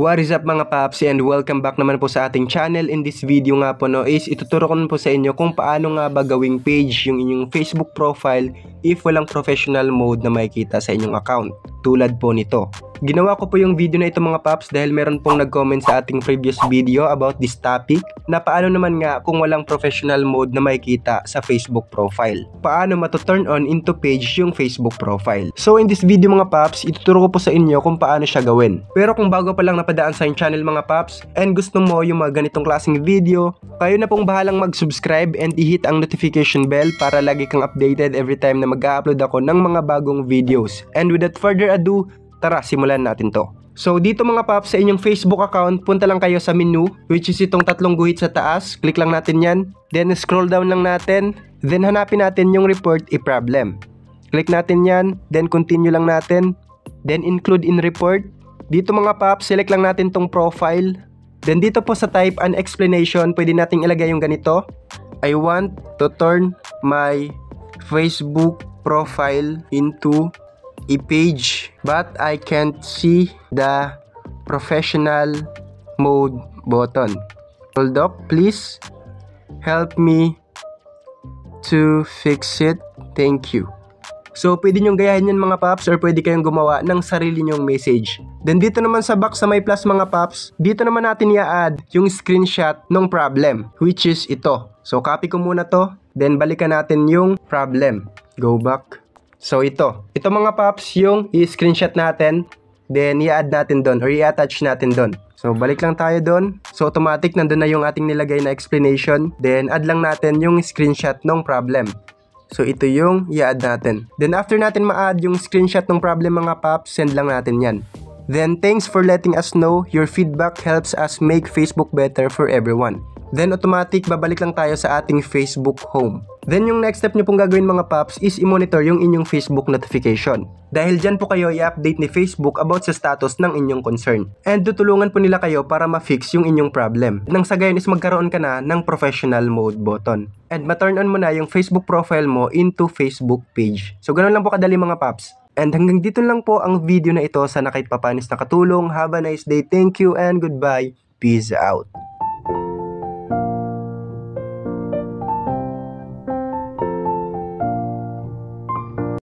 What is up mga paps, and welcome back naman po sa ating channel. In this video nga po is ituturo ko po sa inyo kung paano nga ba gawing page yung inyong Facebook profile if walang professional mode na makikita sa inyong account. Tulad po nito. Ginawa ko po yung video na ito mga paps dahil meron pong nag-comment sa ating previous video about this topic na paano naman nga kung walang professional mode na makikita sa Facebook profile. Paano mato-turn on into page yung Facebook profile. So in this video mga paps, ituturo ko po sa inyo kung paano siya gawin. Pero kung bago pa lang napadaan sa channel mga paps and gusto mo yung mga ganitong klaseng video, kayo na pong bahalang mag-subscribe and i-hit ang notification bell para lagi kang updated every time na mag-upload ako ng mga bagong videos. And without further ado, tara, simulan natin to. So dito mga paps, sa inyong Facebook account, punta lang kayo sa menu, which is itong tatlong guhit sa taas. Click lang natin yan. Then scroll down lang natin. Then hanapin natin yung report a problem. Click natin yan. Then continue lang natin. Then include in report. Dito mga paps, select lang natin tong profile. Then dito po sa type and explanation, pwede nating ilagay yung ganito. I want to turn my Facebook profile into a page, but I can't see the professional mode button. Hold up, please help me to fix it. Thank you. So pwede nyong gayahin yan mga paps, or pwede kayong gumawa ng sarili nyong message. Then dito naman sa box sa may plus mga paps, dito naman natin i-add yung screenshot ng problem, which is ito. So copy ko muna to, then balikan natin yung problem. Go back. So ito mga paps yung i-screenshot natin, then i-add natin doon or i-attach natin doon. So balik lang tayo doon. So automatic nandun na yung ating nilagay na explanation, then add lang natin yung screenshot ng problem. So ito yung i-add natin. Then after natin ma-add yung screenshot ng problem mga paps, send lang natin yan. Then thanks for letting us know. Your feedback helps us make Facebook better for everyone. Then automatic babalik lang tayo sa ating Facebook home. Then yung next step nyo pong gagawin mga paps is i-monitor yung inyong Facebook notification. Dahil dyan po kayo i-update ni Facebook about sa status ng inyong concern. And tutulungan po nila kayo para ma-fix yung inyong problem. Nang sa gayon is magkaroon ka na ng professional mode button. And ma-turn on mo na yung Facebook profile mo into Facebook page. So ganun lang po kadali mga paps. And hanggang dito lang po ang video na ito. Sana kahit papanis nakatulong. Have a nice day. Thank you and goodbye. Peace out.